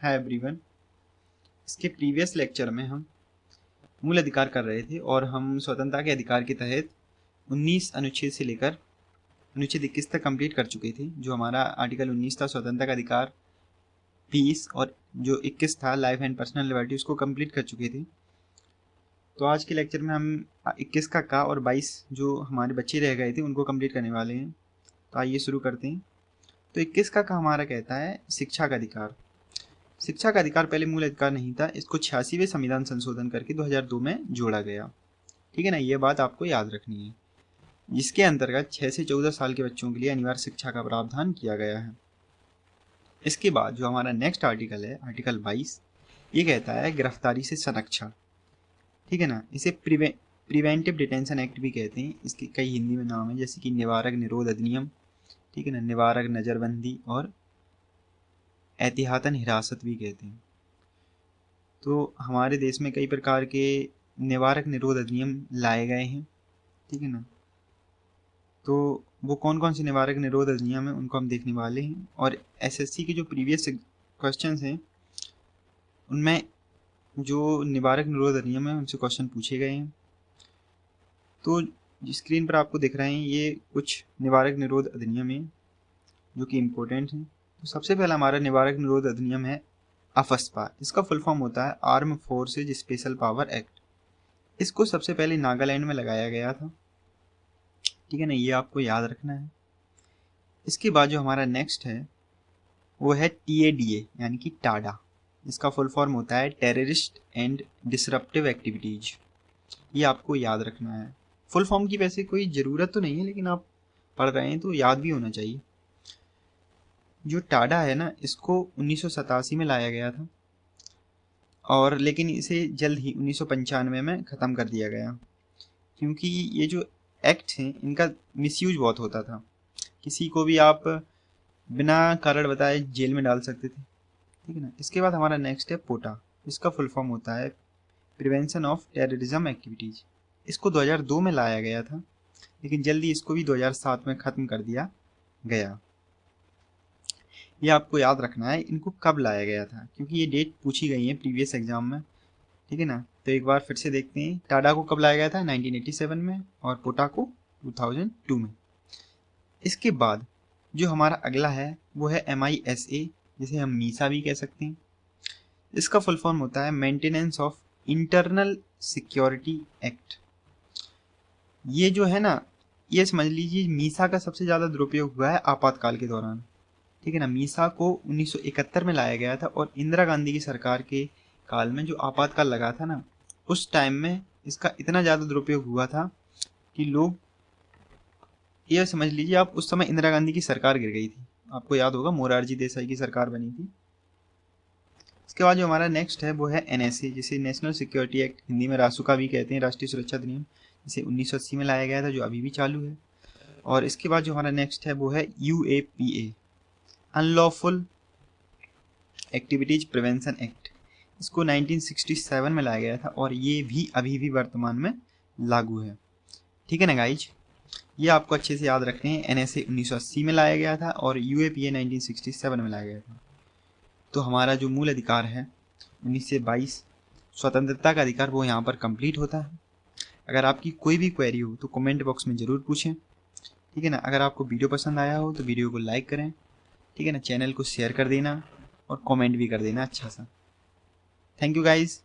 Hi everyone. इसके previous lecture में हम मूल अधिकार कर रहे थे और हम स्वतंत्रता के अधिकार के तहत 19 अनुच्छेद से लेकर अनुच्छेद 21 तक कंप्लीट कर चुके थे। जो हमारा आर्टिकल 19 था स्वतंत्रता का अधिकार, पीस, और जो 21 था लाइफ एंड पर्सनल लिबर्टी, उसको कंप्लीट कर चुके थे। तो आज के लेक्चर में हम 21 का और 22 जो हमारे बच्चे रह गए थे उनको कंप्लीट करने वाले हैं। तो आइए शुरू करते हैं। तो 21 का हमारा कहता है शिक्षा का अधिकार। शिक्षा का अधिकार पहले मूल अधिकार नहीं था, इसको 86वें संविधान संशोधन करके 2002 में जोड़ा गया। ठीक है ना, ये बात आपको याद रखनी है, जिसके अंतर्गत 6 से 14 साल के बच्चों के लिए अनिवार्य शिक्षा का प्रावधान किया गया है। इसके बाद जो हमारा नेक्स्ट आर्टिकल है, आर्टिकल 22, ये कहता है गिरफ्तारी से संरक्षण। ठीक है ना, इसे प्रिवेंटिव डिटेंशन एक्ट भी कहते हैं। इसके कई हिंदी में नाम है, जैसे कि निवारक निरोध अधिनियम, ठीक है ना, निवारक नजरबंदी और एहतियातन हिरासत भी कहते हैं। तो हमारे देश में कई प्रकार के निवारक निरोध अधिनियम लाए गए हैं। ठीक है ना, तो वो कौन कौन से निवारक निरोध अधिनियम है उनको हम देखने वाले हैं। और एसएससी के जो प्रीवियस क्वेश्चंस हैं उनमें जो निवारक निरोध अधिनियम है उनसे क्वेश्चन पूछे गए हैं। तो स्क्रीन पर आपको दिख रहे हैं ये कुछ निवारक निरोध अधिनियम है जो कि इम्पोर्टेंट हैं। तो सबसे पहला हमारा निवारक निरोध अधिनियम है अफस्पा। इसका फुल फॉर्म होता है arm forces special power act. इसको सबसे पहले नागालैंड में लगाया गया था। ठीक है ना, ये आपको याद रखना है। इसके बाद जो हमारा नेक्स्ट है वो है TADA यानी कि टाडा। इसका फुल फॉर्म होता है टेररिस्ट एंड डिसरप्टिव एक्टिविटीज। ये आपको याद रखना है। फुल फॉर्म की वैसे कोई ज़रूरत तो नहीं है, लेकिन आप पढ़ रहे हैं तो याद भी होना चाहिए। जो टाडा है ना, इसको 1987 में लाया गया था और लेकिन इसे जल्द ही 1995 में ख़त्म कर दिया गया, क्योंकि ये जो एक्ट हैं इनका मिसयूज बहुत होता था। किसी को भी आप बिना कारण बताए जेल में डाल सकते थे। ठीक है ना। इसके बाद हमारा नेक्स्ट है पोटा। इसका फुल फॉर्म होता है प्रिवेंशन ऑफ टेररिज्म एक्टिविटीज़। इसको 2002 में लाया गया था, लेकिन जल्दी इसको भी 2007 में ख़त्म कर दिया गया। ये आपको याद रखना है इनको कब लाया गया था, क्योंकि ये डेट पूछी गई है प्रीवियस एग्जाम में। ठीक है ना, तो एक बार फिर से देखते हैं टाडा को कब लाया गया था, 1987 में, और पोटा को 2002 में। इसके बाद जो हमारा अगला है वो है MISA, जिसे हम मीसा भी कह सकते हैं। इसका फुल फॉर्म होता है maintenance of internal security act. ये जो है ना, ये समझ लीजिए मीसा का सबसे ज़्यादा दुरुपयोग हुआ है आपातकाल के दौरान। ठीक है ना, मीसा को 1971 में लाया गया था और इंदिरा गांधी की सरकार के काल में जो आपातकाल लगा था ना, उस टाइम में इसका इतना ज़्यादा दुरुपयोग हुआ था कि लोग, ये समझ लीजिए आप, उस समय इंदिरा गांधी की सरकार गिर गई थी। आपको याद होगा मोरारजी देसाई की सरकार बनी थी। इसके बाद जो हमारा नेक्स्ट है वो है NSA, जिसे नेशनल सिक्योरिटी एक्ट, हिंदी में रासुका भी कहते हैं, राष्ट्रीय सुरक्षा अधिनियम, जिसे 1980 में लाया गया था, जो अभी भी चालू है। और इसके बाद जो हमारा नेक्स्ट है वो है UAPA, unlawful activities prevention act. इसको 1967 में लाया गया था और ये भी अभी भी वर्तमान में लागू है। ठीक है ना गाइज, ये आपको अच्छे से याद रखते हैं। NSA 1980 में लाया गया था और UAPA 1967 में लाया गया था। तो हमारा जो मूल अधिकार है 19 से 22 स्वतंत्रता का अधिकार, वो यहाँ पर कंप्लीट होता है। अगर आपकी कोई भी क्वेरी हो तो कमेंट बॉक्स में ज़रूर पूछें। ठीक है ना, अगर आपको वीडियो पसंद आया हो तो वीडियो को लाइक करें। ठीक है ना, चैनल को शेयर कर देना और कमेंट भी कर देना अच्छा सा। Thank you guys.